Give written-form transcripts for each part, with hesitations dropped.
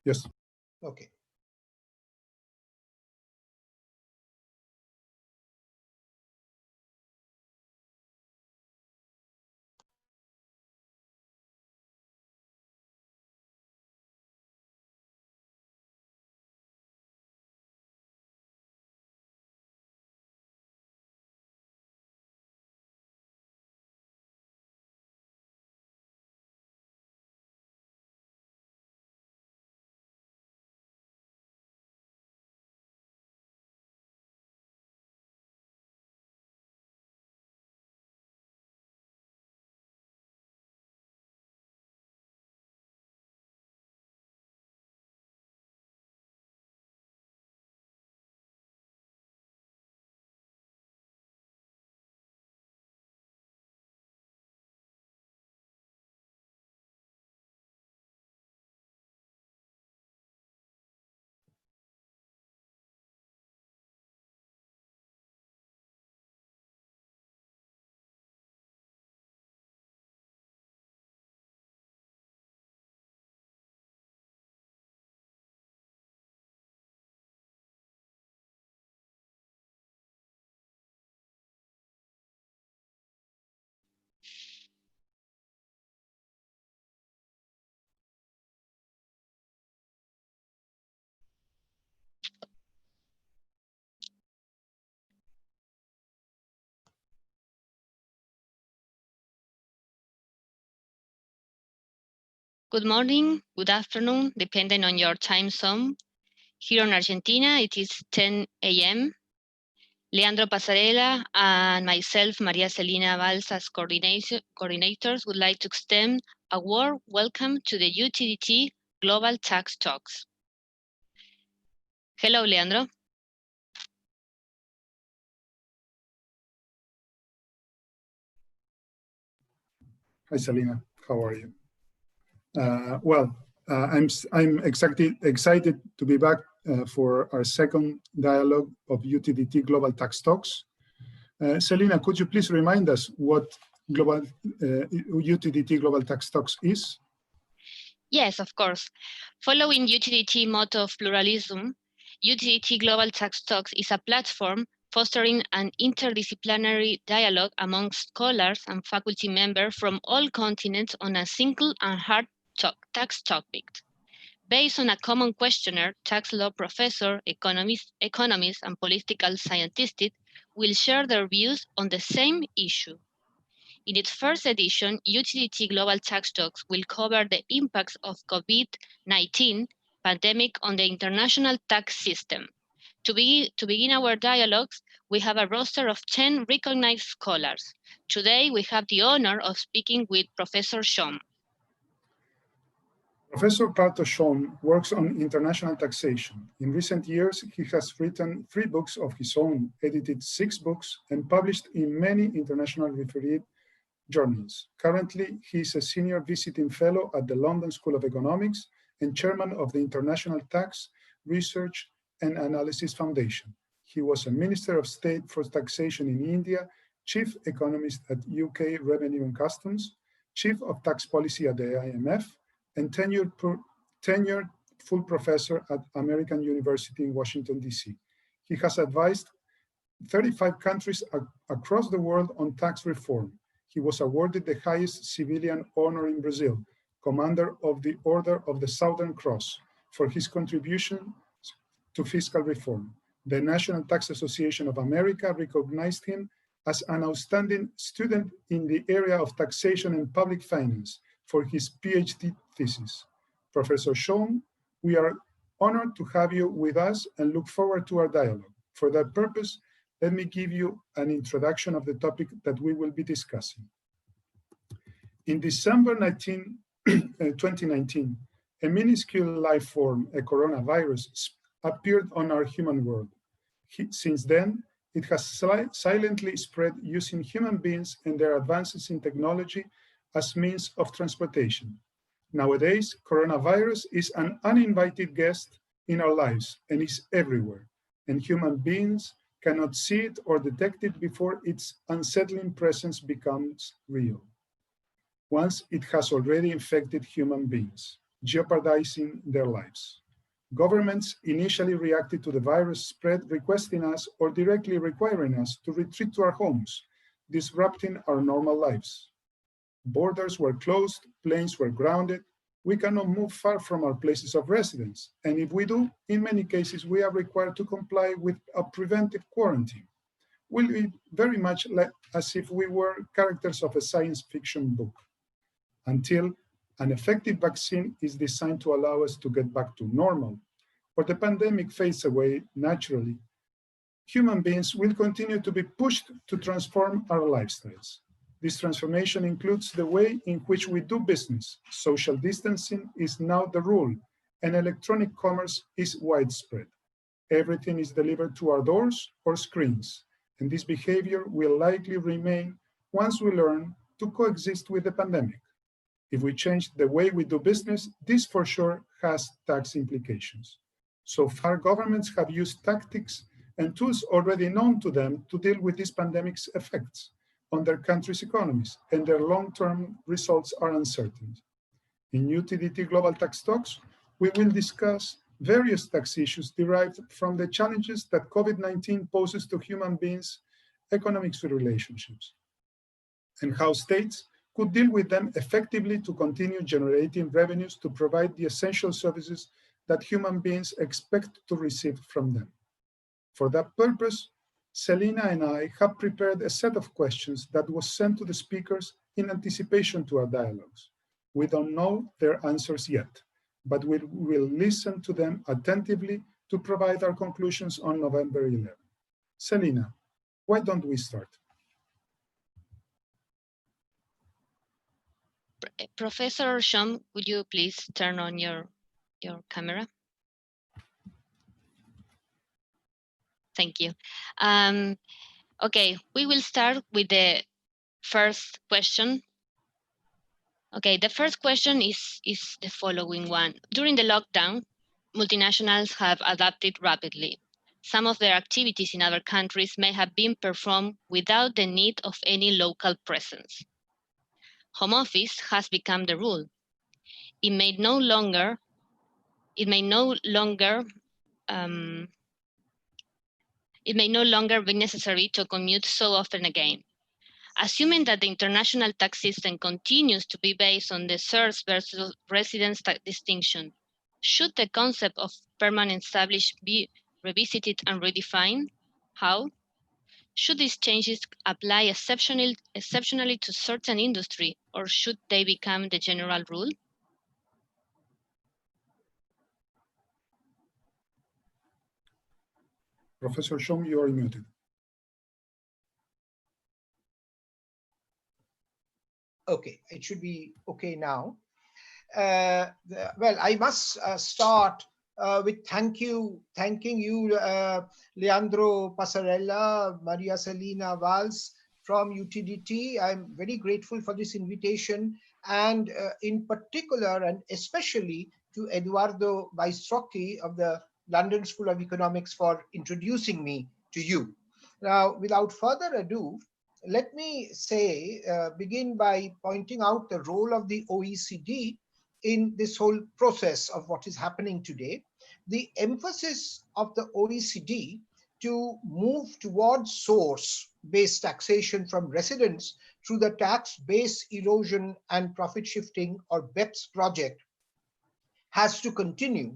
Yes. Okay. Good morning, good afternoon, depending on your time zone. Here in Argentina, it is 10 a.m. Leandro Passarella and myself, María, Celina, Valls, as coordinators, would like to extend a warm welcome to the UTDT Global Tax Talks. Hello, Leandro. Hi, Celina. How are you? I'm excited to be back for our second dialogue of UTDT Global Tax Talks. Celina, could you please remind us what UTDT Global Tax Talks is? Yes, of course. Following UTDT motto of pluralism, UTDT Global Tax Talks is a platform fostering an interdisciplinary dialogue among scholars and faculty members from all continents on a single and hard tax topic. Based on a common questionnaire, tax law professor, economists, and political scientists will share their views on the same issue. In its first edition, UTDT Global Tax Talks will cover the impacts of COVID-19 pandemic on the international tax system. To begin our dialogues, we have a roster of 10 recognized scholars. Today, we have the honor of speaking with Professor Shome. Professor Parthasarathi Shome works on international taxation. In recent years, he has written 3 books of his own, edited 6 books, and published in many international refereed journals. Currently, he is a senior visiting fellow at the London School of Economics and chairman of the International Tax Research and Analysis Foundation. He was a Minister of State for Taxation in India, chief economist at UK Revenue and Customs, chief of tax policy at the IMF, and tenured full professor at American University in Washington, D.C. He has advised 35 countries across the world on tax reform. He was awarded the highest civilian honor in Brazil, Commander of the Order of the Southern Cross, for his contribution to fiscal reform. The National Tax Association of America recognized him as an outstanding student in the area of taxation and public finance for his PhD thesis. Professor Shome, we are honored to have you with us and look forward to our dialogue. For that purpose, let me give you an introduction of the topic that we will be discussing. In December 2019, a minuscule life form, a coronavirus, appeared on our human world. Since then, it has silently spread using human beings and their advances in technology as means of transportation. Nowadays, coronavirus is an uninvited guest in our lives and is everywhere, and human beings cannot see it or detect it before its unsettling presence becomes real, once it has already infected human beings. jeopardizing their lives. Governments initially reacted to the virus spread, requesting us or directly requiring us to retreat to our homes, disrupting our normal lives. Borders were closed, planes were grounded. We cannot move far from our places of residence. And if we do, in many cases, we are required to comply with a preventive quarantine. Will be very much like as if we were characters of a science fiction book, until an effective vaccine is designed to allow us to get back to normal, or the pandemic fades away naturally. Human beings will continue to be pushed to transform our lifestyles. This transformation includes the way in which we do business. Social distancing is now the rule, and electronic commerce is widespread. Everything is delivered to our doors or screens, and this behavior will likely remain once we learn to coexist with the pandemic. If we change the way we do business, this for sure has tax implications. So far, governments have used tactics and tools already known to them to deal with this pandemic's effects on their country's economies, and their long-term results are uncertain. In UTDT Global Tax Talks, we will discuss various tax issues derived from the challenges that COVID-19 poses to human beings' economic relationships, and how states could deal with them effectively to continue generating revenues to provide the essential services that human beings expect to receive from them. For that purpose, Celina and I have prepared a set of questions that was sent to the speakers in anticipation to our dialogues. We don't know their answers yet, but we will listen to them attentively to provide our conclusions on November 11. Celina, why don't we start? Professor Shome, would you please turn on your camera? Thank you. Okay, we will start with the first question. Okay, the first question is the following one. During the lockdown, multinationals have adapted rapidly. Some of their activities in other countries may have been performed without the need of any local presence. Home office has become the rule. It may no longer be necessary to commute so often again. Assuming that the international tax system continues to be based on the source versus residence tax distinction, should the concept of permanent established be revisited and redefined? How? Should these changes apply exceptionally to certain industry, or should they become the general rule? Professor Shome, you are muted. Okay, it should be okay now. Well, I must start with thanking you, Leandro, Passarella, Maria, Celina, Valls from UTDT. I'm very grateful for this invitation, and in particular and especially to Eduardo Baistrocchi of the London School of Economics for introducing me to you. Now, without further ado, let me begin by pointing out the role of the OECD in this whole process of what is happening today. The emphasis of the OECD to move towards source-based taxation from residents through the tax base erosion and profit shifting, or BEPS project, has to continue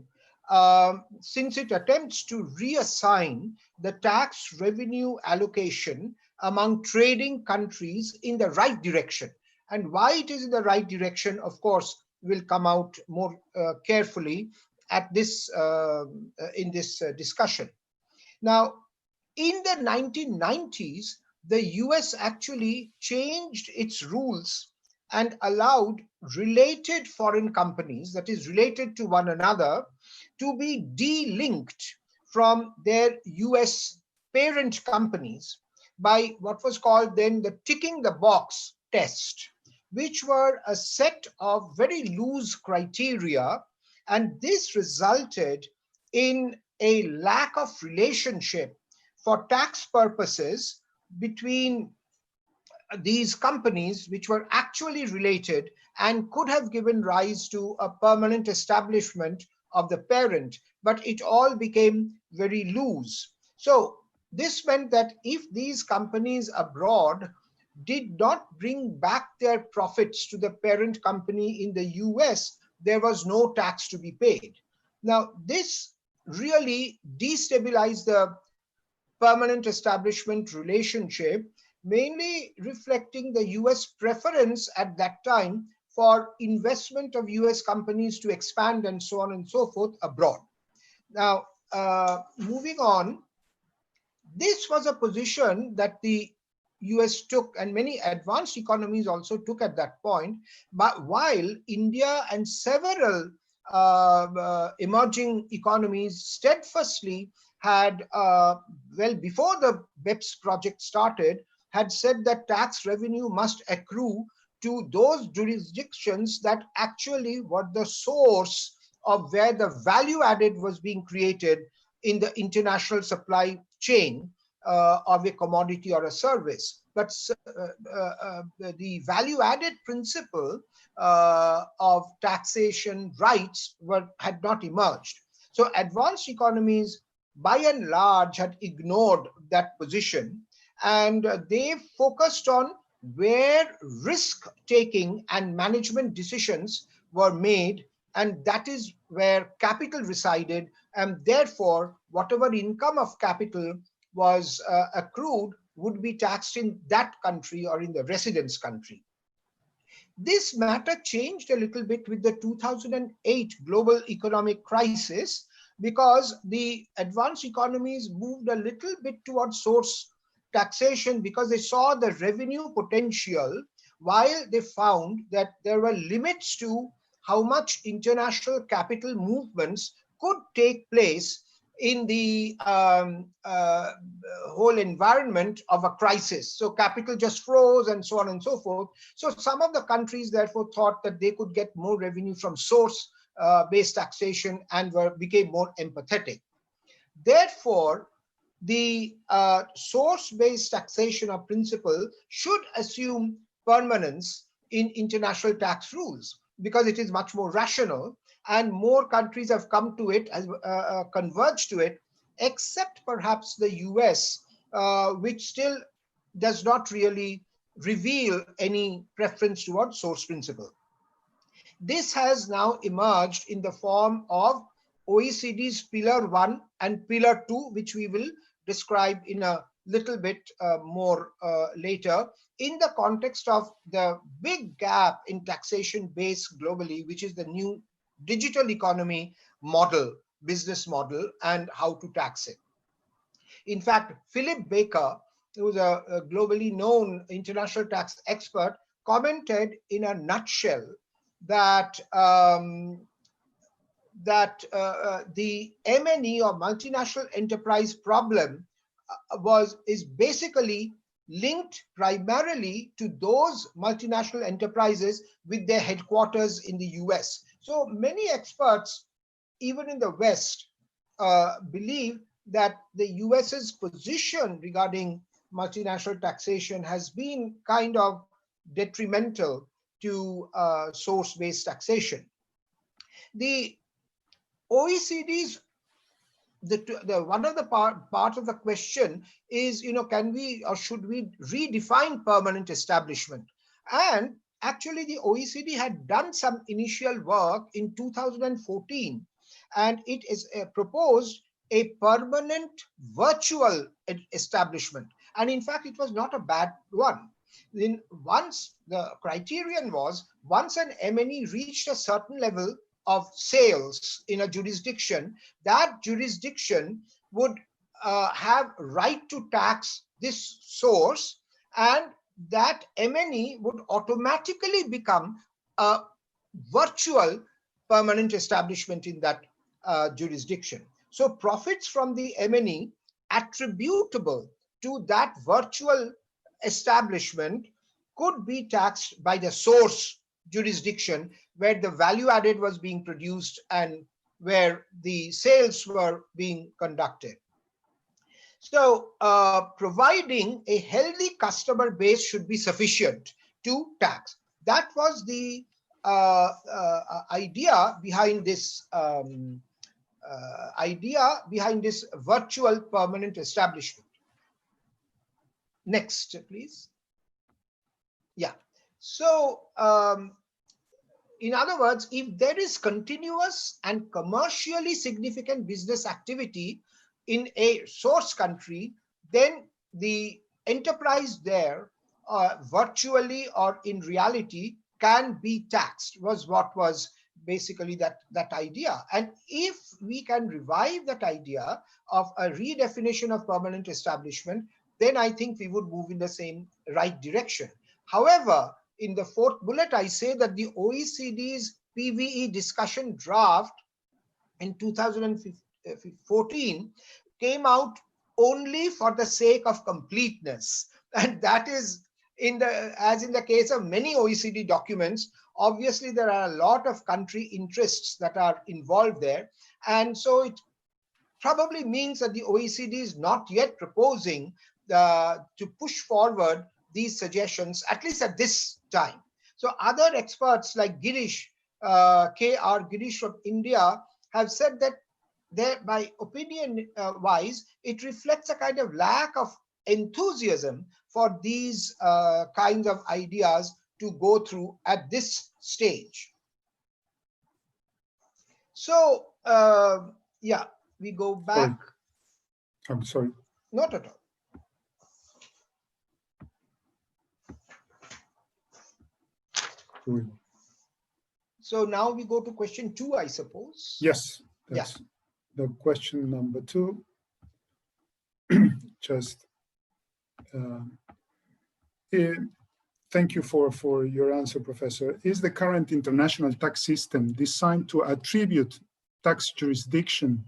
since it attempts to reassign the tax revenue allocation among trading countries in the right direction. And why it is in the right direction, of course, will come out more carefully at this in this discussion. Now, in the 1990s, the US actually changed its rules and allowed related foreign companies, that is related to one another, to be de-linked from their US parent companies by what was called then the ticking the box test, which were a set of very loose criteria. And this resulted in a lack of relationship for tax purposes between these companies which were actually related and could have given rise to a permanent establishment of the parent, but it all became very loose. So this meant that if these companies abroad did not bring back their profits to the parent company in the US, there was no tax to be paid. Now, this really destabilized the permanent establishment relationship, mainly reflecting the US preference at that time for investment of US companies to expand and so on and so forth abroad. Now, moving on, this was a position that the US took, and many advanced economies also took at that point. But while India and several emerging economies steadfastly had, well, before the BEPS project started, had said that tax revenue must accrue to those jurisdictions that actually were the source of where the value added was being created in the international supply chain of a commodity or a service. But the value added principle of taxation rights had not emerged. So advanced economies by and large had ignored that position, and they focused on where risk taking and management decisions were made, and that is where capital resided, and therefore whatever income of capital was accrued would be taxed in that country or in the residence country. This matter changed a little bit with the 2008 global economic crisis, because the advanced economies moved a little bit towards source taxation because they saw the revenue potential, while they found that there were limits to how much international capital movements could take place in the whole environment of a crisis. So capital just froze and so on and so forth. So some of the countries therefore thought that they could get more revenue from source-based taxation and became more empathetic. Therefore, the source-based taxation or principle should assume permanence in international tax rules because it is much more rational, and more countries have come to it, as converged to it, except perhaps the US, which still does not really reveal any preference towards source principle. This has now emerged in the form of OECD's Pillar 1 and Pillar 2, which we will describe in a little bit more later, in the context of the big gap in taxation base globally, which is the new digital economy model, business model, and how to tax it. In fact, Philip Baker, who is a globally known international tax expert, commented in a nutshell that the M&E or multinational enterprise problem is basically linked primarily to those multinational enterprises with their headquarters in the US. So many experts, even in the West, believe that the US's position regarding multinational taxation has been kind of detrimental to source-based taxation. The OECD's one of the part of the question is, can we or should we redefine permanent establishment? And actually, the OECD had done some initial work in 2014, and it is proposed a permanent virtual establishment. And in fact, it was not a bad one. Then once the criterion was, once an M&E reached a certain level of sales in a jurisdiction, that jurisdiction would have right to tax this source, and that M&E would automatically become a virtual permanent establishment in that jurisdiction. So profits from the M&E attributable to that virtual establishment could be taxed by the source jurisdiction where the value added was being produced and where the sales were being conducted. So providing a healthy customer base should be sufficient to tax. That was the idea behind this virtual permanent establishment. Next, please. Yeah. So in other words, if there is continuous and commercially significant business activity in a source country, then the enterprise there, virtually or in reality, can be taxed, was what was basically that idea. And if we can revive that idea of a redefinition of permanent establishment, then I think we would move in the same right direction. However, in the fourth bullet, I say that the OECD's PVE discussion draft in 2014 came out only for the sake of completeness. And that is, as in the case of many OECD documents, obviously there are a lot of country interests that are involved there. And so it probably means that the OECD is not yet proposing to push forward these suggestions, at least at this time. So other experts like Girish, K.R. Girish from India, have said that by opinion wise, it reflects a kind of lack of enthusiasm for these kinds of ideas to go through at this stage. So yeah, we go back. I'm sorry. Not at all. So now we go to question 2, I suppose. Yes, that's the question number 2. Just thank you for your answer, Professor. Is the current international tax system designed to attribute tax jurisdiction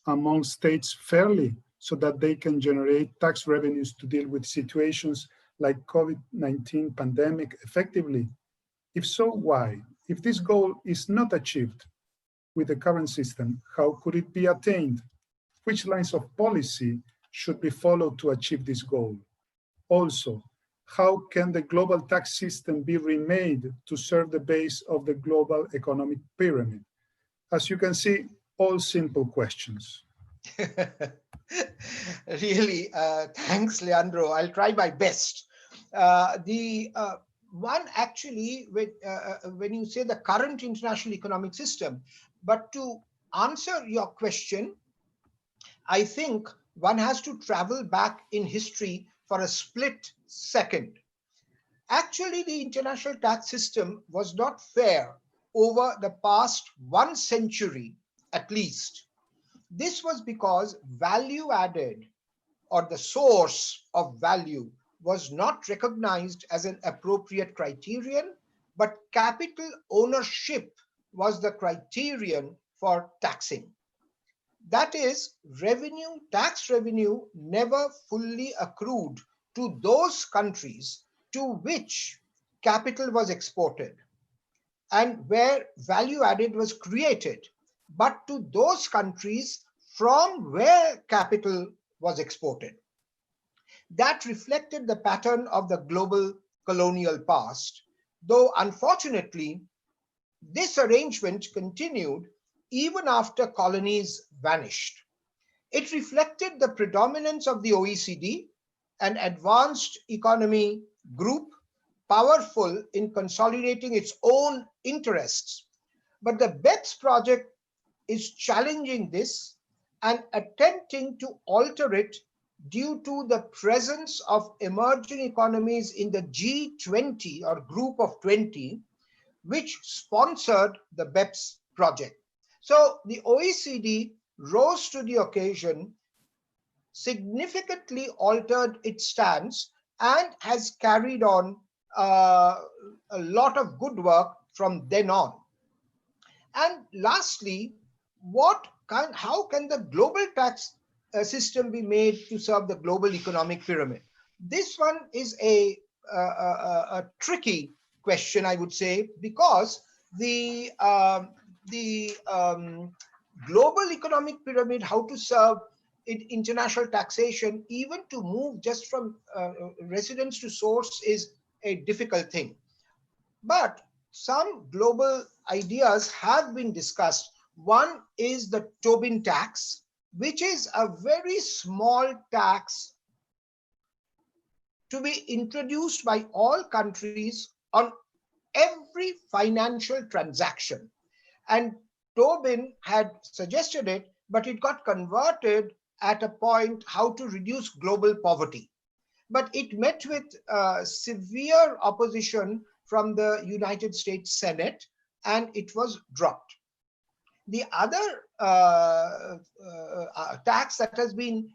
among states fairly so that they can generate tax revenues to deal with situations like COVID-19 pandemic effectively? If so, why? If this goal is not achieved with the current system, how could it be attained? Which lines of policy should be followed to achieve this goal? Also, how can the global tax system be remade to serve the base of the global economic pyramid? As you can see, all simple questions. Really, thanks, Leandro. I'll try my best. One actually, when you say the current international economic system, but to answer your question, I think one has to travel back in history for a split second. Actually, the international tax system was not fair over the past 1 century at least. This was because value added, or the source of value, was not recognized as an appropriate criterion, but capital ownership was the criterion for taxing. That is, tax revenue never fully accrued to those countries to which capital was exported and where value added was created, but to those countries from where capital was exported. That reflected the pattern of the global colonial past, though unfortunately, this arrangement continued even after colonies vanished. It reflected the predominance of the OECD, an advanced economy group powerful in consolidating its own interests. But the BEPS project is challenging this and attempting to alter it due to the presence of emerging economies in the G20 or group of 20, which sponsored the BEPS project. So the OECD rose to the occasion, significantly altered its stance, and has carried on a lot of good work from then on. And lastly, how can the global tax system be made to serve the global economic pyramid? This one is a tricky question, I would say, because the global economic pyramid, how to serve, in international taxation, even to move just from residence to source is a difficult thing. But some global ideas have been discussed. One is the Tobin tax, which is a very small tax to be introduced by all countries on every financial transaction. And Tobin had suggested it, but it got converted at a point how to reduce global poverty. But it met with severe opposition from the United States Senate, and it was dropped. The other tax that has been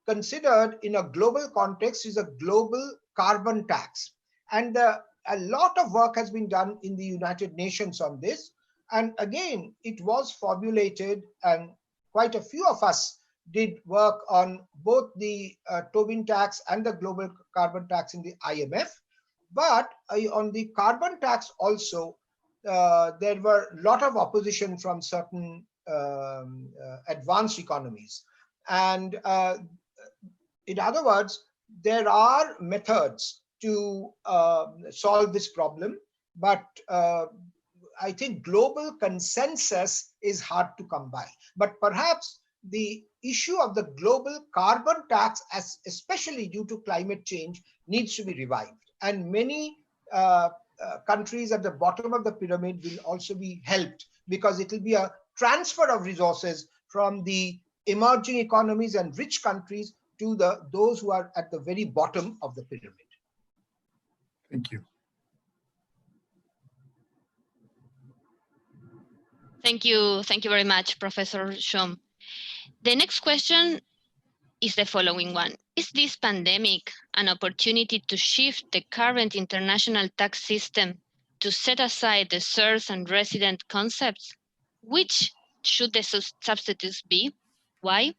considered in a global context is a global carbon tax. And a lot of work has been done in the United Nations on this. And again, it was formulated, and quite a few of us did work on both the Tobin tax and the global carbon tax in the IMF. But on the carbon tax also, there were a lot of opposition from certain advanced economies. And in other words, there are methods to solve this problem, but I think global consensus is hard to come by. But perhaps the issue of the global carbon tax, especially due to climate change, needs to be revived. And many countries at the bottom of the pyramid will also be helped, because it will be a transfer of resources from the emerging economies and rich countries to those who are at the very bottom of the pyramid. Thank you. Thank you very much, Professor Shome. The next question is the following one. Is this pandemic an opportunity to shift the current international tax system to set aside the source and resident concepts? Which should the substitutes be? Why?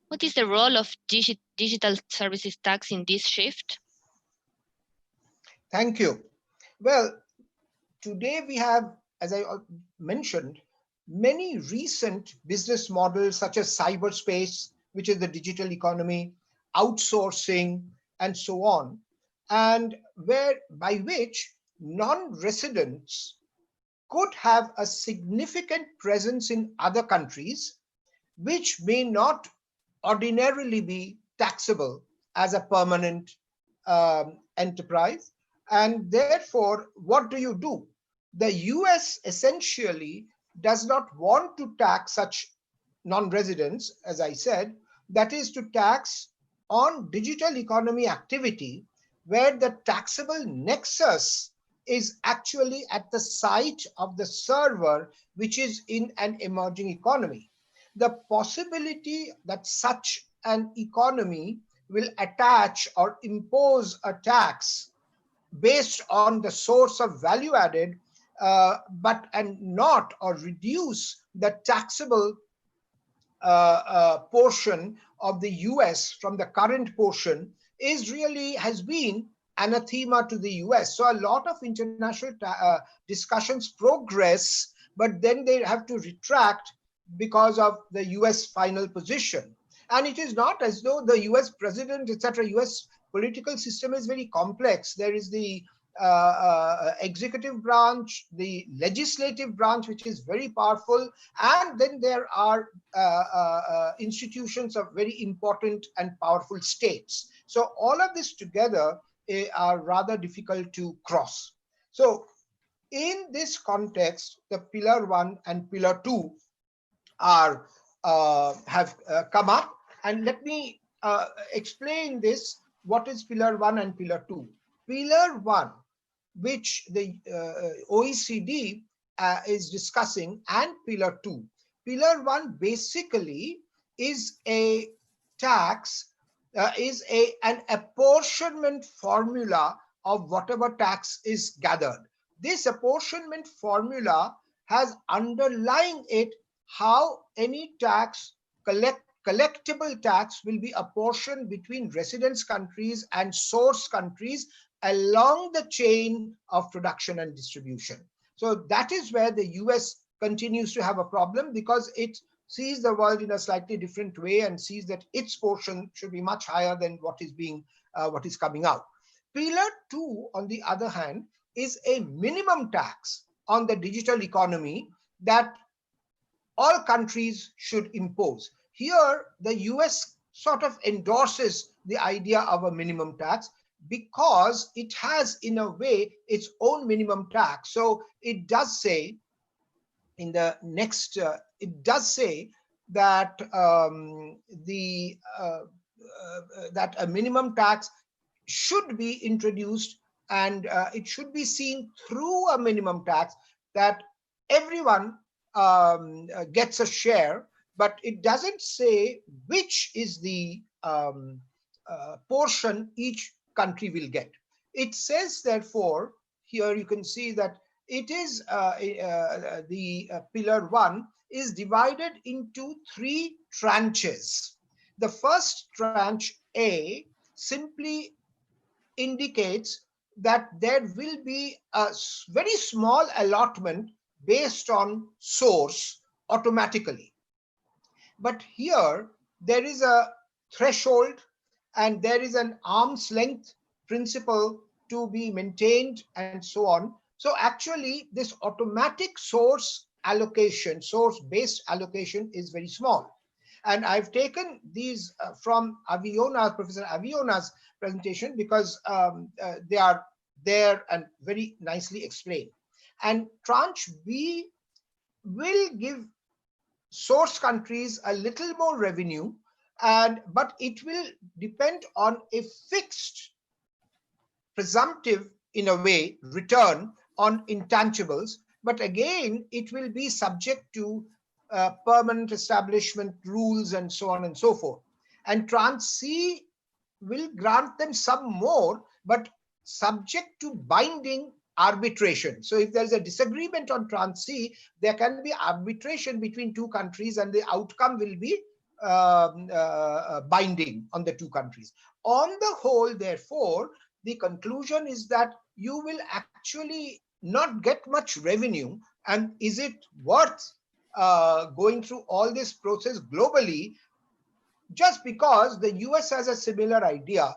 What is the role of digital services tax in this shift? Thank you. Well, today we have, as I mentioned, many recent business models such as cyberspace, which is the digital economy, outsourcing, and so on, and by which non-residents could have a significant presence in other countries, which may not ordinarily be taxable as a permanent enterprise. And therefore, what do? The US essentially does not want to tax such non-residents, as I said, that is to tax on digital economy activity, where the taxable nexus is actually at the site of the server, which is in an emerging economy. The possibility that such an economy will attach or impose a tax based on the source of value added, and not or reduce the taxable portion of the US from the current portion has been anathema to the US. So a lot of international discussions progress, but then they have to retract because of the US final position. And it is not as though the US president, etc., US political system is very complex. There is the executive branch, the legislative branch, which is very powerful, and then there are institutions of very important and powerful states. So all of this together are rather difficult to cross. So in this context, the Pillar 1 and Pillar 2 have come up. And let me explain this. What is Pillar 1 and Pillar 2? Pillar 1, which the OECD is discussing, and Pillar 2. Pillar 1 basically is a tax, is an apportionment formula of whatever tax is gathered. This apportionment formula has underlying it how any tax, collectible tax, will be apportioned between residence countries and source countries along the chain of production and distribution. So that is where the US continues to have a problem, because it sees the world in a slightly different way and sees that its portion should be much higher than what is coming out. Pillar 2, on the other hand, is a minimum tax on the digital economy that all countries should impose. Here, the US sort of endorses the idea of a minimum tax because it has, in a way, its own minimum tax. So it does say in the next, it does say that that a minimum tax should be introduced, and it should be seen through a minimum tax that everyone gets a share, but it doesn't say which is the portion each country will get. It says, therefore, here you can see that it is the pillar 1 is divided into 3 tranches. The first tranche A simply indicates that there will be a very small allotment based on source automatically. But here there is a threshold and there is an arm's length principle to be maintained and so on. So actually this automatic source allocation, source-based allocation is very small. And I've taken these from Professor Aviona's presentation because they are there and very nicely explained. And tranche B will give source countries a little more revenue, but it will depend on a fixed presumptive, in a way, return on intangibles. But again, it will be subject to permanent establishment rules and so on and so forth. And tranche C will grant them some more, but subject to binding arbitration. So if there's a disagreement on tranche C, there can be arbitration between 2 countries and the outcome will be binding on the 2 countries. On the whole, therefore, the conclusion is that you will actually not get much revenue. And is it worth going through all this process globally just because the US has a similar idea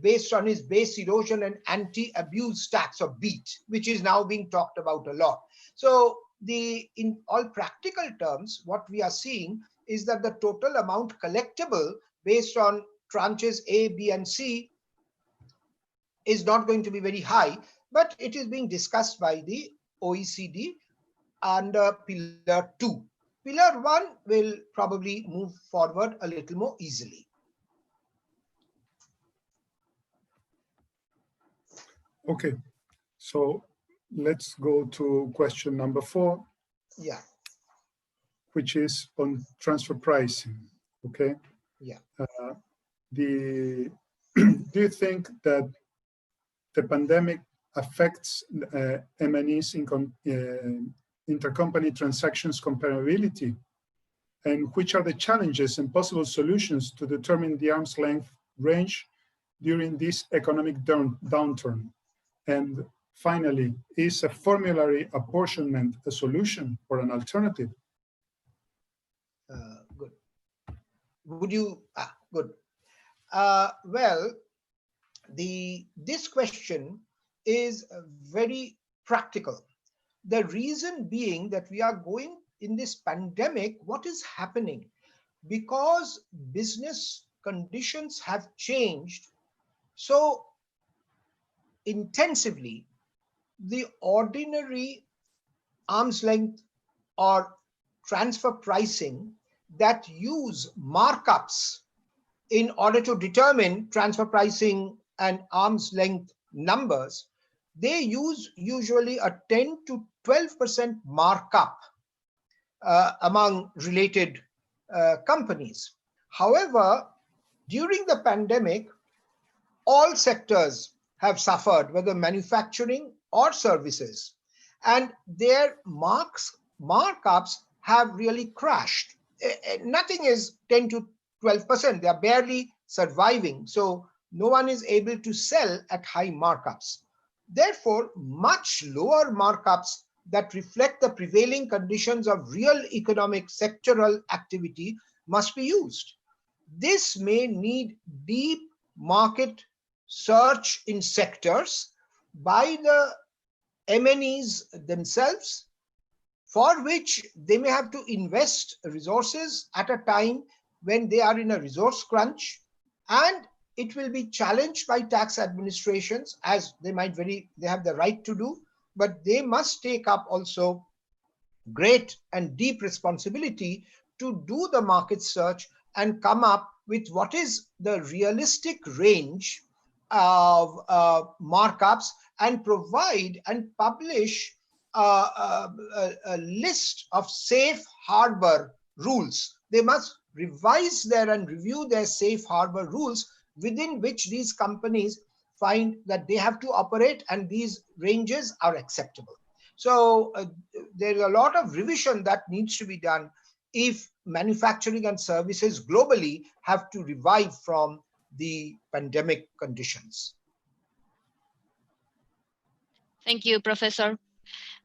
based on its base erosion and anti-abuse tax, or BEAT, which is now being talked about a lot. So in all practical terms, what we are seeing is that the total amount collectible based on tranches A, B, and C is not going to be very high, but it is being discussed by the OECD under pillar 2. Pillar 1 will probably move forward a little more easily. Okay, so let's go to question number 4. Yeah. Which is on transfer pricing. Okay. Yeah. Do you think that the pandemic affects M&Es in intercompany transactions comparability? And which are the challenges and possible solutions to determine the arm's length range during this economic downturn? And finally, is a formulary apportionment a solution or an alternative? Good. Would you? Good. Well, this question is very practical. The reason being that we are going in this pandemic, what is happening? Because business conditions have changed so intensively, the ordinary arm's length or transfer pricing that use markups in order to determine transfer pricing and arm's length numbers, they use usually a 10 to 12% markup among related companies. However, during the pandemic, all sectors have suffered, whether manufacturing or services, and their markups have really crashed. Nothing is 10 to 12%. They are barely surviving. So no one is able to sell at high markups. Therefore, much lower markups that reflect the prevailing conditions of real economic sectoral activity must be used. This may need deep market search in sectors by the MNEs themselves, for which they may have to invest resources at a time when they are in a resource crunch, and it will be challenged by tax administrations, as they have the right to do, but they must take up also great and deep responsibility to do the market search and come up with what is the realistic range of markups, and provide and publish a list of safe harbor rules. They must revise and review their safe harbor rules within which these companies find that they have to operate, and these ranges are acceptable. So there's a lot of revision that needs to be done if manufacturing and services globally have to revive from the pandemic conditions. Thank you, Professor.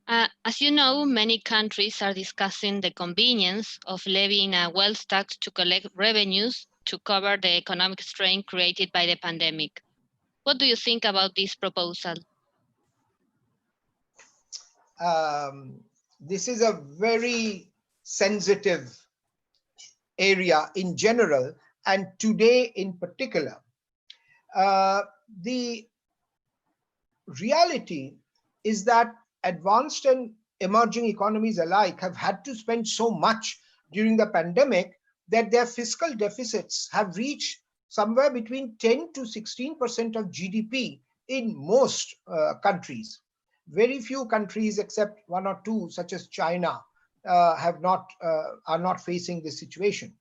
As you know, many countries are discussing the convenience of levying a wealth tax to collect revenues to cover the economic strain created by the pandemic. What do you think about this proposal? This is a very sensitive area in general, and today in particular. The reality is that advanced and emerging economies alike have had to spend so much during the pandemic that their fiscal deficits have reached somewhere between 10 to 16% of GDP in most countries. Very few countries, except one or two, such as China, are not facing this situation.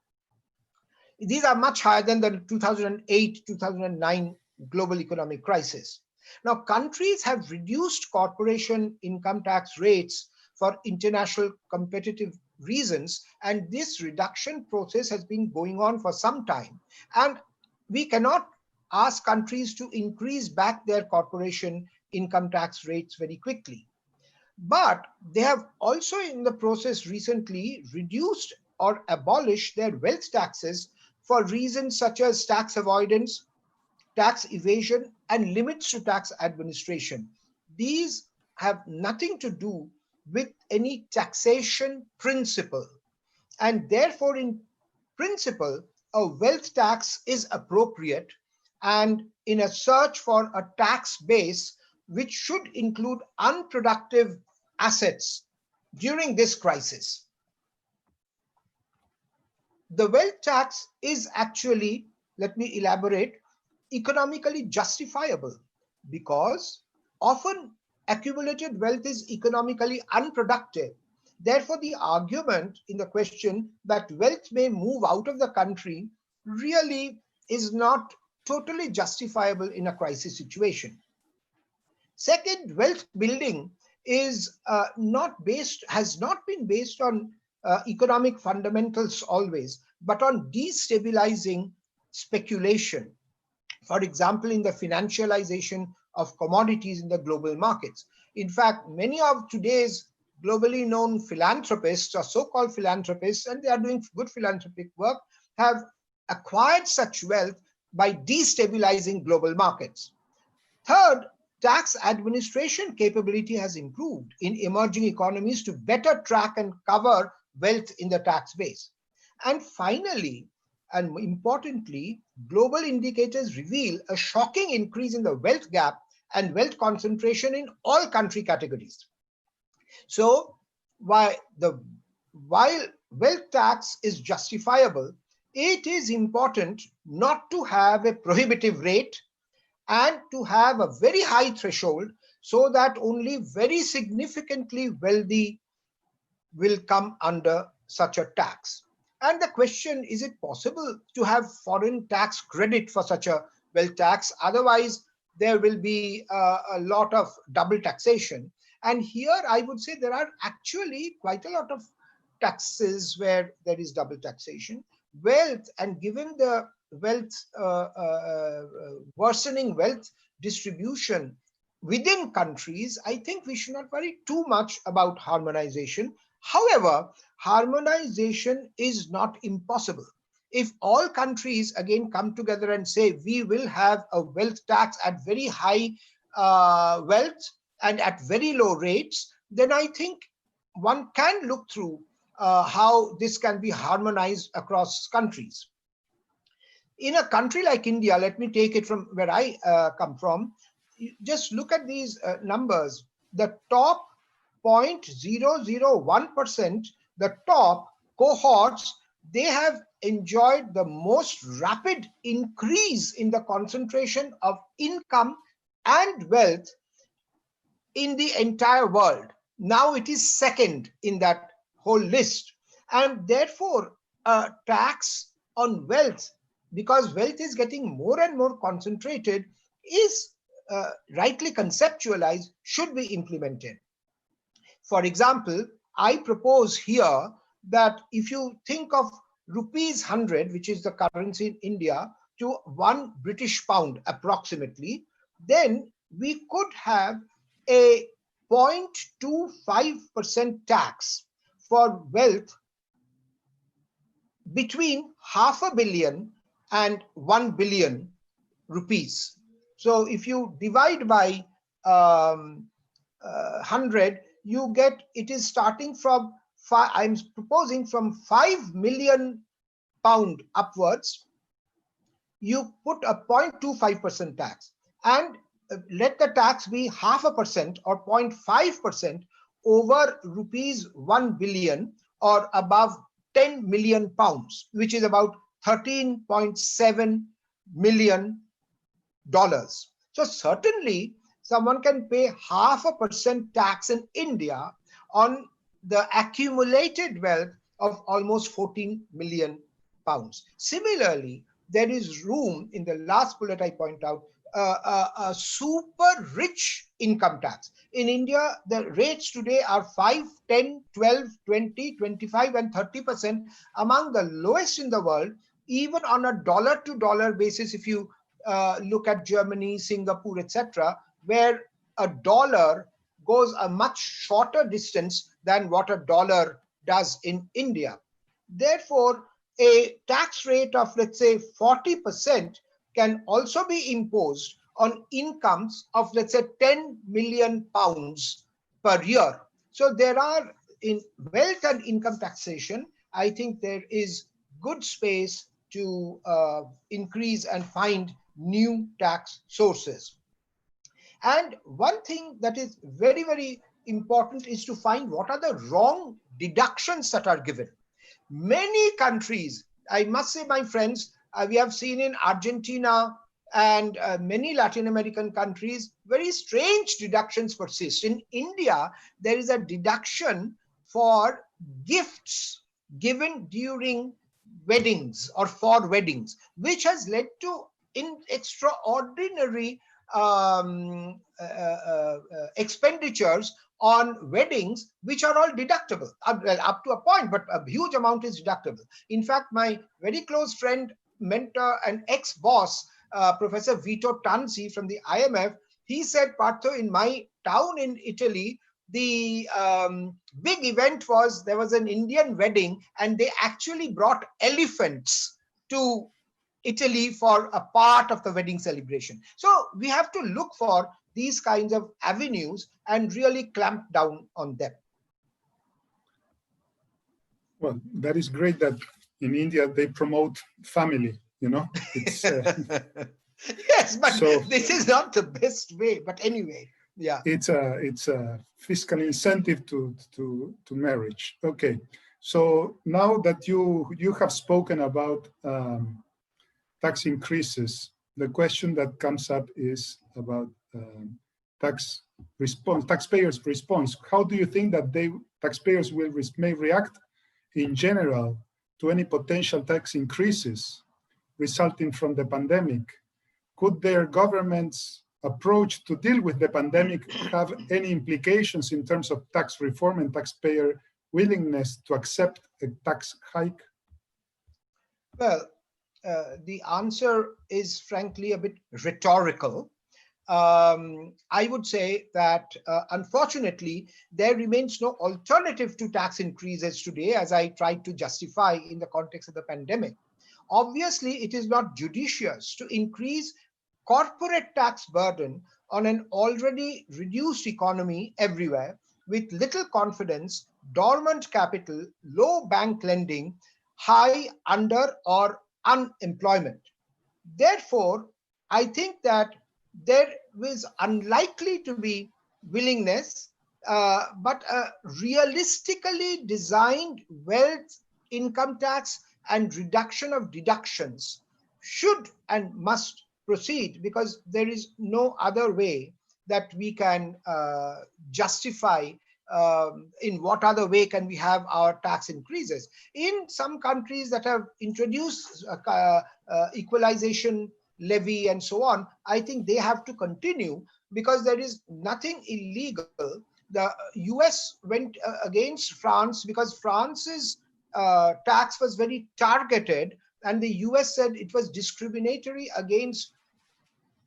These are much higher than the 2008-2009 global economic crisis. Now, countries have reduced corporation income tax rates for international competitive reasons, and this reduction process has been going on for some time. And we cannot ask countries to increase back their corporation income tax rates very quickly. But they have also in the process recently reduced or abolished their wealth taxes for reasons such as tax avoidance, tax evasion, and limits to tax administration. These have nothing to do with any taxation principle. And therefore, in principle, a wealth tax is appropriate, and in a search for a tax base which should include unproductive assets during this crisis. The wealth tax is actually, let me elaborate, economically justifiable, because often accumulated wealth is economically unproductive. Therefore, the argument in the question that wealth may move out of the country really is not totally justifiable in a crisis situation. Second, wealth building is has not been based on economic fundamentals always, but on destabilizing speculation. For example, in the financialization of commodities in the global markets. In fact, many of today's globally known philanthropists or so-called philanthropists, and they are doing good philanthropic work, have acquired such wealth by destabilizing global markets. Third, tax administration capability has improved in emerging economies to better track and cover wealth in the tax base. And finally, and importantly, global indicators reveal a shocking increase in the wealth gap and wealth concentration in all country categories. So while wealth tax is justifiable, it is important not to have a prohibitive rate and to have a very high threshold so that only very significantly wealthy will come under such a tax. And the question, is it possible to have foreign tax credit for such a wealth tax? Otherwise, there will be a lot of double taxation. And here I would say there are actually quite a lot of taxes where there is double taxation. Wealth, and given the wealth worsening wealth distribution within countries, I think we should not worry too much about harmonization. However, harmonization is not impossible. If all countries again come together and say we will have a wealth tax at very high wealth and at very low rates, then I think one can look through how this can be harmonized across countries. In a country like India, let me take it from where I come from, just look at these numbers. The top 0.001%, the top cohorts, they have enjoyed the most rapid increase in the concentration of income and wealth in the entire world. Now it is second in that whole list. And therefore, a tax on wealth, because wealth is getting more and more concentrated, is rightly conceptualized, should be implemented. For example, I propose here that if you think of rupees 100, which is the currency in India, to 1 British pound approximately, then we could have a 0.25% tax for wealth between $500 million and 1 billion rupees. So if you divide by 100, you get, it is starting from, I'm proposing from 5 million pound upwards, you put a 0.25% tax and let the tax be 0.5% or 0.5% over rupees 1 billion or above 10 million pounds, which is about $13.7 million. So certainly someone can pay 0.5% tax in India on the accumulated wealth of almost 14 million pounds. Similarly, there is room in the last bullet I point out, a super rich income tax. In India, the rates today are 5, 10, 12, 20, 25 and 30%, among the lowest in the world. Even on a dollar to dollar basis, if you look at Germany, Singapore, etc., where a dollar goes a much shorter distance than what a dollar does in India. Therefore, a tax rate of, let's say, 40% can also be imposed on incomes of, let's say, 10 million pounds per year. So there are, in wealth and income taxation, I think there is good space to increase and find new tax sources. And one thing that is very, very important is to find what are the wrong deductions that are given. Many countries, I must say, my friends, we have seen in Argentina and many Latin American countries, very strange deductions persist. In India, there is a deduction for gifts given during weddings or for weddings, which has led to extraordinary expenditures on weddings, which are all deductible, up to a point, but a huge amount is deductible. In fact, my very close friend, mentor, and ex-boss, Professor Vito Tanzi from the IMF, he said, Partho, in my town in Italy, the big event was, there was an Indian wedding and they actually brought elephants to Italy for a part of the wedding celebration. So we have to look for these kinds of avenues and really clamp down on them. Well, that is great that in India they promote family, you know. It's, yes, but so, this is not the best way. But anyway, yeah. It's a fiscal incentive to marriage. Okay, so now that you have spoken about tax increases, the question that comes up is about taxpayers' response. How do you think that taxpayers may react in general to any potential tax increases resulting from the pandemic? Could their government's approach to deal with the pandemic have any implications in terms of tax reform and taxpayer willingness to accept a tax hike? Well, the answer is frankly a bit rhetorical. I would say that unfortunately, there remains no alternative to tax increases today, as I tried to justify in the context of the pandemic. Obviously, it is not judicious to increase corporate tax burden on an already reduced economy everywhere with little confidence, dormant capital, low bank lending, high under or unemployment. Therefore, I think that there is unlikely to be willingness, but a realistically designed wealth, income tax, and reduction of deductions should and must proceed, because there is no other way that we can justify in what other way can we have our tax increases. In some countries that have introduced equalization levy and so on, I think they have to continue because there is nothing illegal. The US went against France because France's tax was very targeted, and the US said it was discriminatory against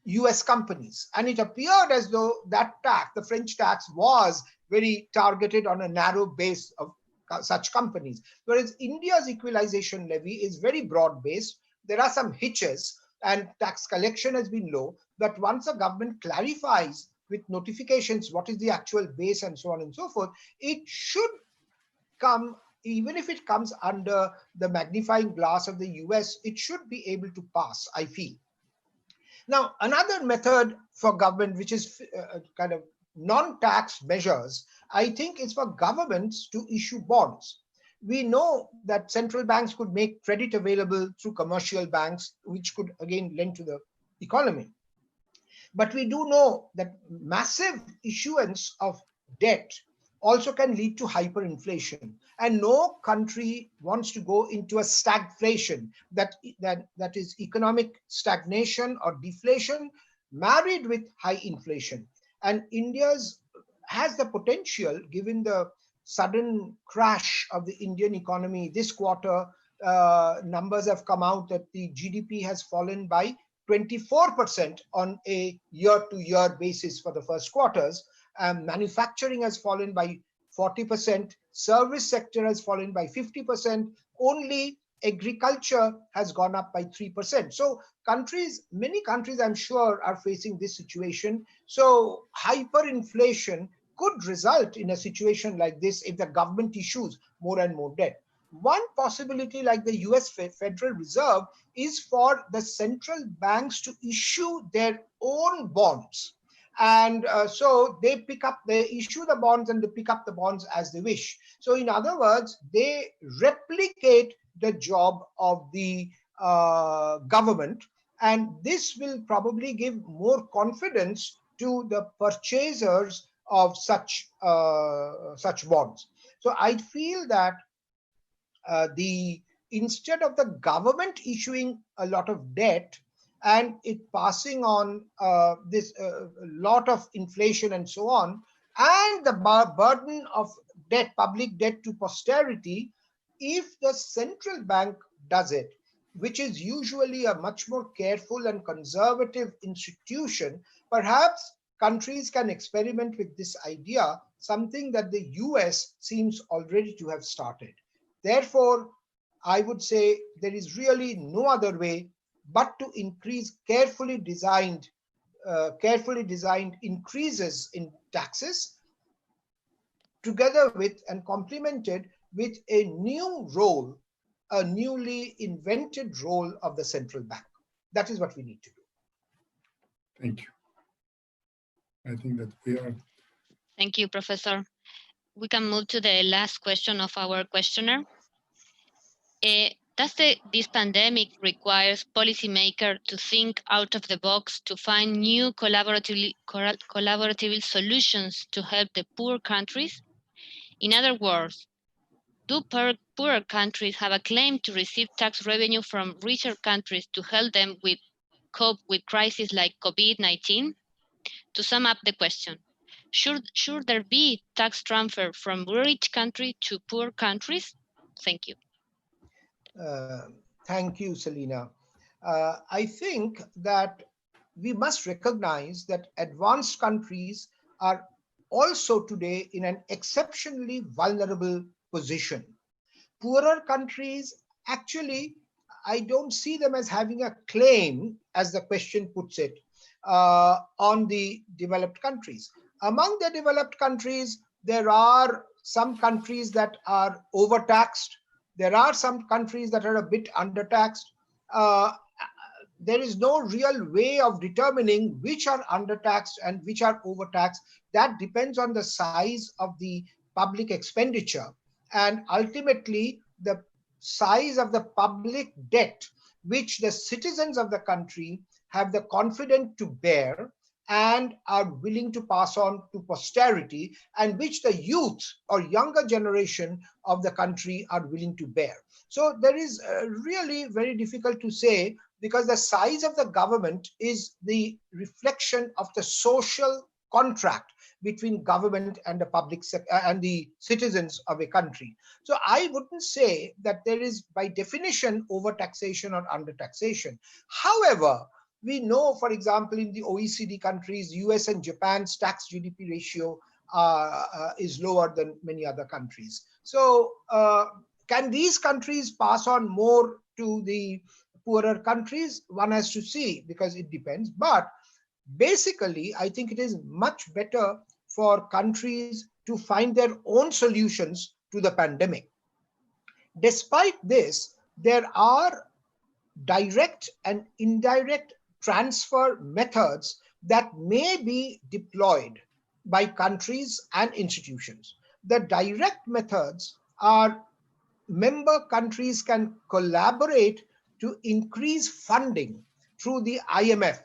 US companies. And it appeared as though that tax, the French tax, was very targeted on a narrow base of such companies. Whereas India's equalization levy is very broad based. There are some hitches and tax collection has been low. But once the government clarifies with notifications what is the actual base and so on and so forth, it should come, even if it comes under the magnifying glass of the US, it should be able to pass, I feel. Now, another method for government, which is kind of non-tax measures, I think is for governments to issue bonds. We know that central banks could make credit available through commercial banks, which could again lend to the economy. But we do know that massive issuance of debt also can lead to hyperinflation. And no country wants to go into a stagflation, that is economic stagnation or deflation married with high inflation. And India's has the potential, given the sudden crash of the Indian economy this quarter. Numbers have come out that the GDP has fallen by 24% on a year-to-year basis for the first quarters. Manufacturing has fallen by 40%, service sector has fallen by 50%, only agriculture has gone up by 3%. So many countries I'm sure are facing this situation. So hyperinflation could result in a situation like this if the government issues more and more debt. One possibility, like the US Federal Reserve, is for the central banks to issue their own bonds. And so they issue the bonds and they pick up the bonds as they wish. So in other words, they replicate the job of the government. And this will probably give more confidence to the purchasers of such bonds. So I feel that instead of the government issuing a lot of debt and it passing on this lot of inflation and so on, and the burden of debt, public debt to posterity, if the central bank does it, which is usually a much more careful and conservative institution, perhaps countries can experiment with this idea, something that the US seems already to have started. Therefore, I would say there is really no other way but to increase carefully designed increases in taxes, together with and complemented with a new role, a newly invented role of the central bank. That is what we need to do. Thank you. I think that we are. Thank you, Professor. We can move to the last question of our questionnaire. Does this pandemic requires policymakers to think out of the box to find new collaborative solutions to help the poor countries? In other words, do poorer countries have a claim to receive tax revenue from richer countries to help them cope with crises like COVID-19? To sum up the question, should there be tax transfer from rich countries to poor countries? Thank you. Thank you, Celina. I think that we must recognize that advanced countries are also today in an exceptionally vulnerable position. Poorer countries, actually, I don't see them as having a claim, as the question puts it, on the developed countries. Among the developed countries, there are some countries that are overtaxed. There are some countries that are a bit undertaxed. There is no real way of determining which are undertaxed and which are overtaxed. That depends on the size of the public expenditure and ultimately the size of the public debt, which the citizens of the country have the confidence to bear and are willing to pass on to posterity, and which the youth or younger generation of the country are willing to bear. So there is really very difficult to say, because the size of the government is the reflection of the social contract between government and the public and the citizens of a country. So I wouldn't say that there is by definition overtaxation or undertaxation. However, we know, for example, in the OECD countries, US and Japan's tax GDP ratio is lower than many other countries. So can these countries pass on more to the poorer countries? One has to see, because it depends. But basically, I think it is much better for countries to find their own solutions to the pandemic. Despite this, there are direct and indirect transfer methods that may be deployed by countries and institutions. The direct methods are member countries can collaborate to increase funding through the IMF,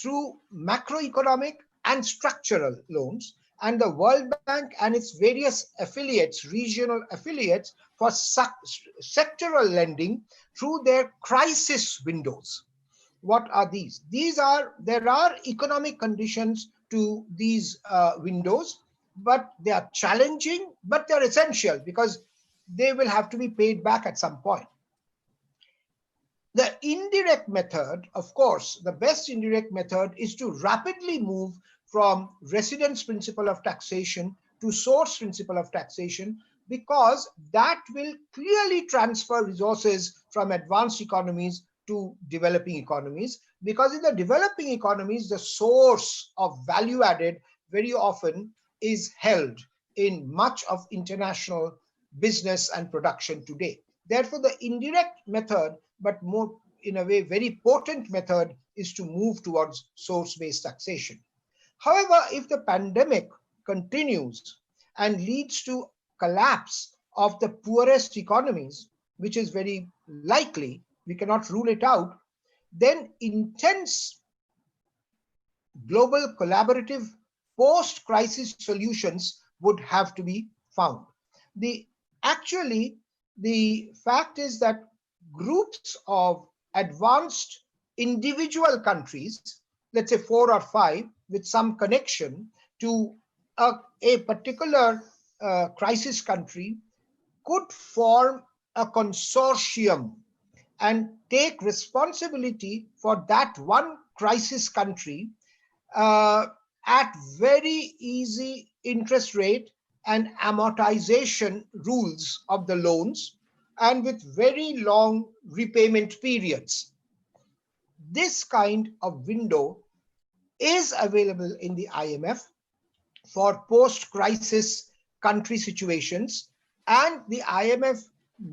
through macroeconomic and structural loans, and the World Bank and its various affiliates, regional affiliates, for sectoral lending through their crisis windows. What are these? There are economic conditions to these windows, but they are challenging, but they're essential because they will have to be paid back at some point. The indirect method, of course, the best indirect method is to rapidly move from residence principle of taxation to source principle of taxation, because that will clearly transfer resources from advanced economies to developing economies. Because in the developing economies, the source of value added very often is held in much of international business and production today. Therefore, the indirect method, but more in a way very potent method, is to move towards source-based taxation. However, if the pandemic continues and leads to collapse of the poorest economies, which is very likely, we cannot rule it out, then intense global collaborative post-crisis solutions would have to be found. Actually, the fact is that groups of advanced individual countries, let's say 4 or 5, with some connection to a particular crisis country, could form a consortium and take responsibility for that one crisis country at very easy interest rate and amortization rules of the loans, and with very long repayment periods. This kind of window is available in the IMF for post-crisis country situations, and the IMF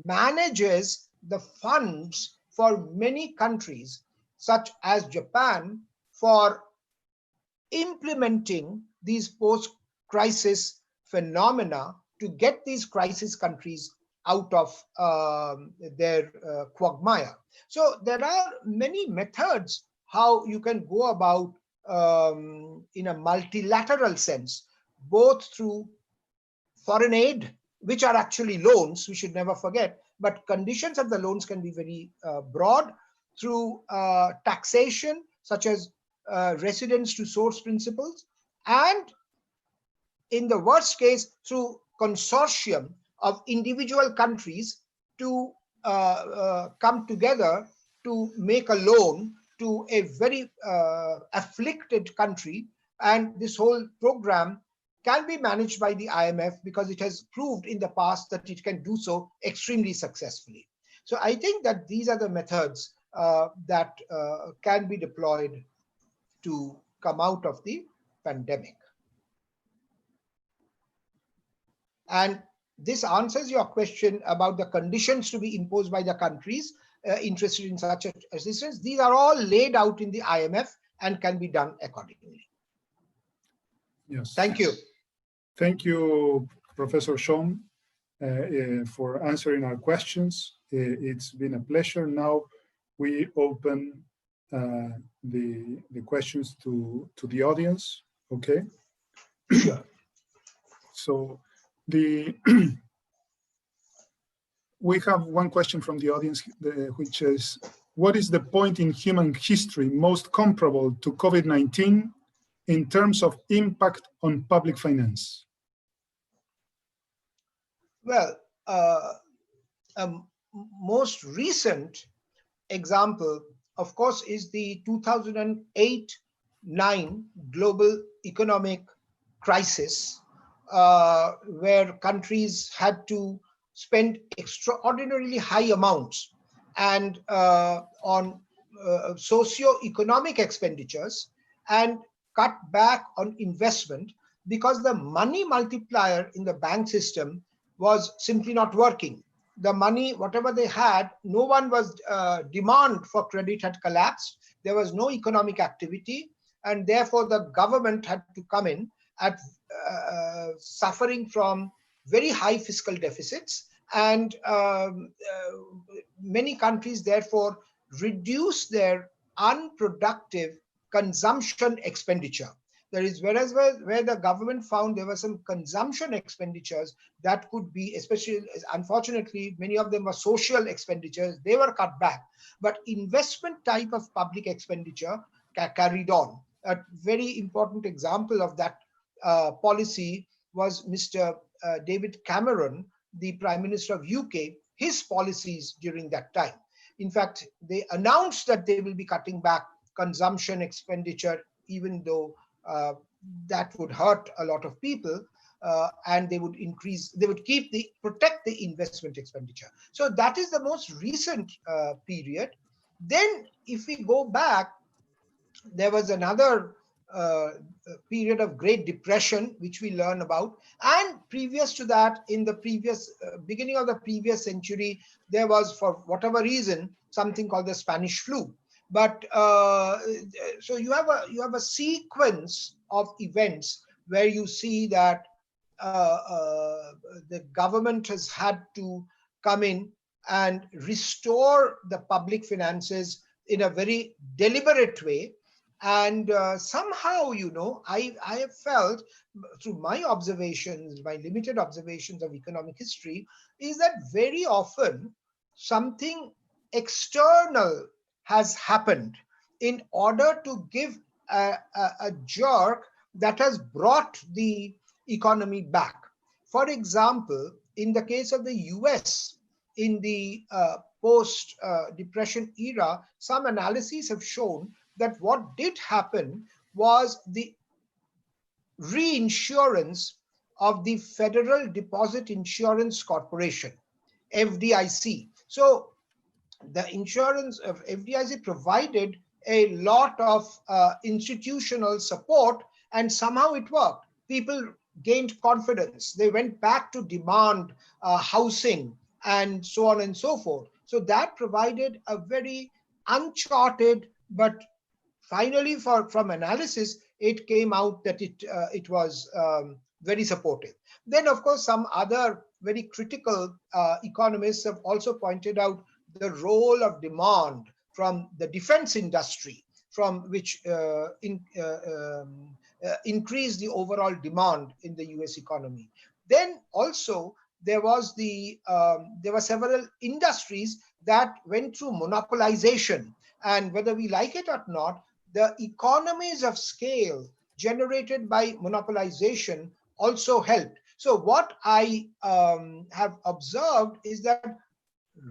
manages the funds for many countries, such as Japan, for implementing these post-crisis phenomena to get these crisis countries out of their quagmire. So there are many methods how you can go about in a multilateral sense, both through foreign aid, which are actually loans, we should never forget, but conditions of the loans can be very broad, through taxation, such as residence to source principles, and in the worst case, through consortium of individual countries to come together to make a loan to a very afflicted country, and this whole program can be managed by the IMF because it has proved in the past that it can do so extremely successfully. So I think that these are the methods that can be deployed to come out of the pandemic. And this answers your question about the conditions to be imposed by the countries interested in such assistance. These are all laid out in the IMF and can be done accordingly. Yes. Thank you. Thank you, Professor Shome, for answering our questions. It's been a pleasure. Now we open the questions to the audience. Okay. Sure. So we have one question from the audience, which is, what is the point in human history most comparable to COVID-19 in terms of impact on public finance? Well, most recent example, of course, is the 2008-9 global economic crisis, where countries had to spend extraordinarily high amounts and on socio-economic expenditures and cut back on investment because the money multiplier in the bank system was simply not working. The money, whatever they had, no one was, demand for credit had collapsed. There was no economic activity, and therefore the government had to come in at suffering from very high fiscal deficits, and many countries therefore reduced their unproductive consumption expenditure. There is, whereas where the government found there were some consumption expenditures that could be, especially, unfortunately, many of them were social expenditures, they were cut back. But investment type of public expenditure carried on. A very important example of that policy was Mr. David Cameron, the Prime Minister of UK, his policies during that time. In fact, they announced that they will be cutting back consumption expenditure, even though that would hurt a lot of people, and they would protect the investment expenditure. So that is the most recent period. Then if we go back, there was another period of Great Depression, which we learn about. And previous to that, in the previous beginning of the previous century, there was, for whatever reason, something called the Spanish flu. But so you have a sequence of events where you see that the government has had to come in and restore the public finances in a very deliberate way. And somehow, I have felt through my observations, my limited observations of economic history, is that very often something external has happened in order to give a jerk that has brought the economy back. For example, in the case of the US, in the post-depression era, some analyses have shown that what did happen was the reinsurance of the Federal Deposit Insurance Corporation, FDIC. So the insurance of FDIC provided a lot of institutional support, and somehow it worked. People gained confidence. They went back to demand housing and so on and so forth. So that provided a very uncharted, but finally from analysis, it came out that it was very supportive. Then, of course, some other very critical economists have also pointed out the role of demand from the defense industry, from which increased the overall demand in the US economy. Then also there were several industries that went through monopolization, and whether we like it or not, the economies of scale generated by monopolization also helped. So what I have observed is that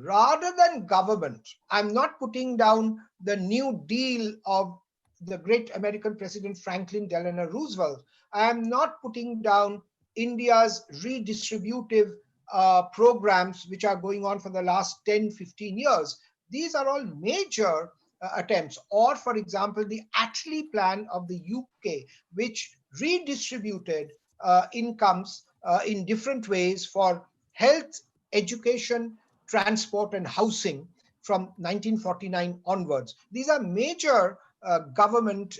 rather than government, I'm not putting down the New Deal of the great American President Franklin Delano Roosevelt. I am not putting down India's redistributive programs which are going on for the last 10, 15 years. These are all major attempts. Or, for example, the Attlee Plan of the UK, which redistributed incomes in different ways for health, education, transport, and housing from 1949 onwards. These are major government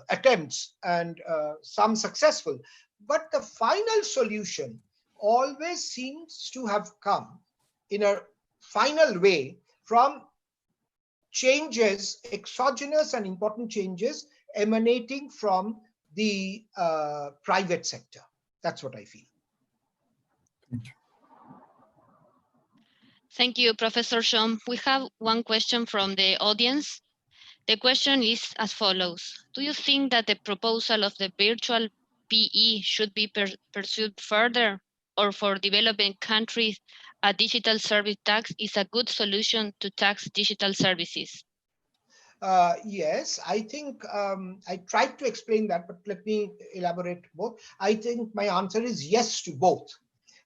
attempts, and some successful. But the final solution always seems to have come in a final way from changes, exogenous and important changes emanating from the private sector. That's what I feel. Thank you. Thank you, Professor Shome. We have one question from the audience. The question is as follows. Do you think that the proposal of the virtual PE should be pursued further, or for developing countries, a digital service tax is a good solution to tax digital services? Yes, I think I tried to explain that, but let me elaborate both. I think my answer is yes to both.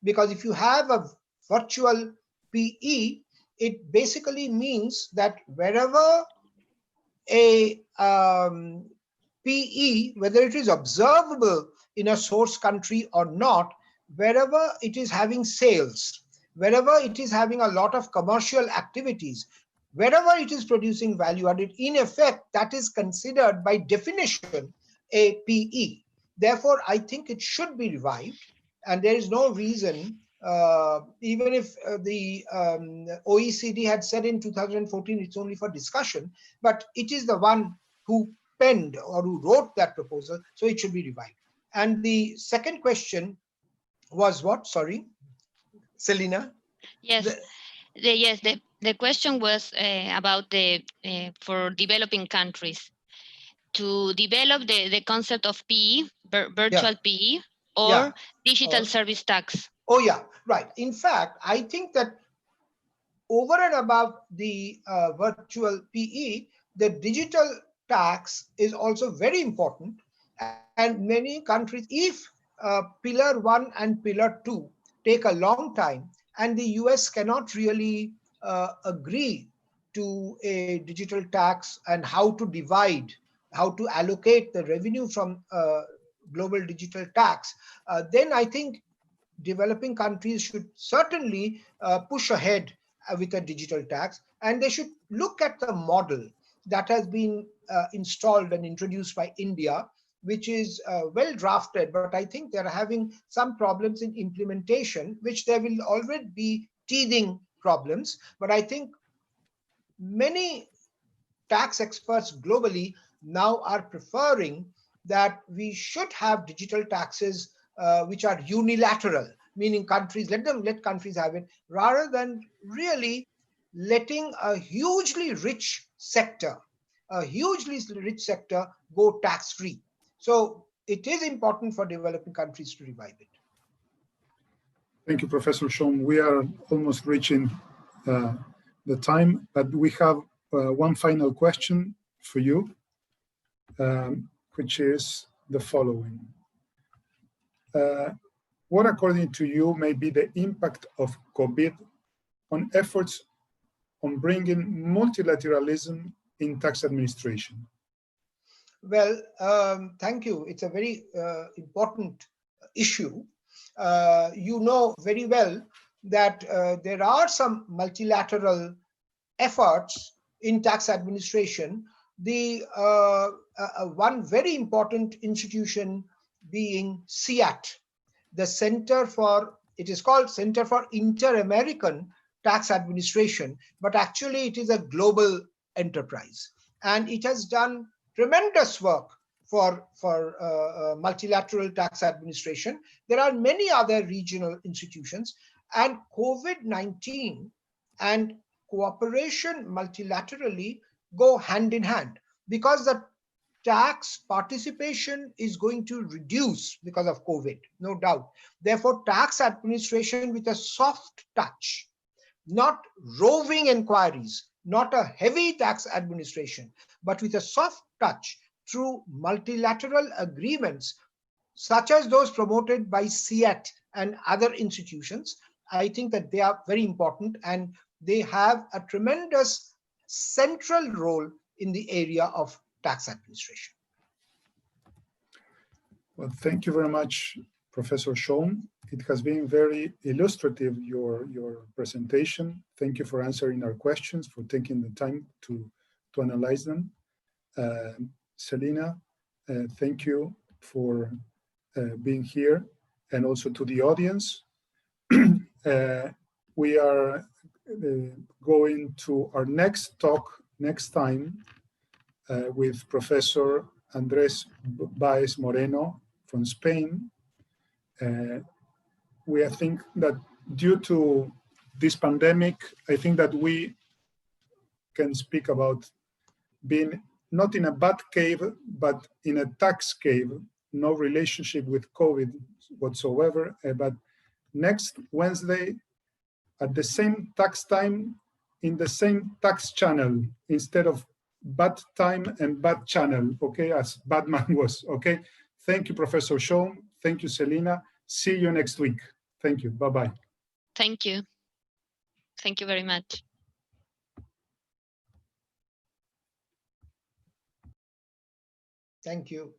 Because if you have a virtual PE, it basically means that wherever a PE, whether it is observable in a source country or not, wherever it is having sales, wherever it is having a lot of commercial activities, wherever it is producing value added, in effect, that is considered by definition a PE. Therefore, I think it should be revived, and there is no reason, even if the OECD had said in 2014 it's only for discussion, but it is the one who penned or who wrote that proposal, so it should be revived. And the second question was what? Sorry, Celina? Yes. The question was about the for developing countries to develop the concept of PE, virtual PE, or digital service tax. Oh yeah, right. In fact, I think that over and above the virtual PE, the digital tax is also very important. And many countries, if Pillar 1 and Pillar 2 take a long time, and the US cannot really agree to a digital tax and how to divide, how to allocate the revenue from global digital tax, then I think developing countries should certainly push ahead with a digital tax, and they should look at the model that has been installed and introduced by India, which is well drafted, but I think they're having some problems in implementation, which there will already be teething problems. But I think many tax experts globally now are preferring that we should have digital taxes which are unilateral, meaning countries, let countries have it, rather than really letting a hugely rich sector go tax-free. So it is important for developing countries to revive it. Thank you, Professor Shome. We are almost reaching the time, but we have one final question for you, which is the following. What, according to you, may be the impact of COVID on efforts on bringing multilateralism in tax administration? Well, thank you. It's a very important issue. You know very well that there are some multilateral efforts in tax administration. The one very important institution being CEAT, the it is called Center for Inter-American Tax Administration, but actually it is a global enterprise. And it has done tremendous work for multilateral tax administration. There are many other regional institutions, and COVID-19 and cooperation multilaterally go hand in hand, because the tax participation is going to reduce because of COVID, no doubt. Therefore, tax administration with a soft touch, not roving inquiries, not a heavy tax administration, but with a soft touch through multilateral agreements, such as those promoted by CEAT and other institutions. I think that they are very important and they have a tremendous central role in the area of tax administration. Well, thank you very much, Professor Shome. It has been very illustrative, your presentation. Thank you for answering our questions, for taking the time to analyze them. Celina, thank you for being here, and also to the audience. We are going to our next talk next time with Professor Andrés Báez Moreno from Spain. I think that due to this pandemic, I think that we can speak about being not in a bat cave, but in a tax cave, no relationship with COVID whatsoever. But next Wednesday, at the same tax time, in the same tax channel, instead of bad time and bad channel, okay, as Batman was, okay? Thank you, Professor Shome. Thank you, Celina. See you next week. Thank you. Bye-bye. Thank you. Thank you very much. Thank you.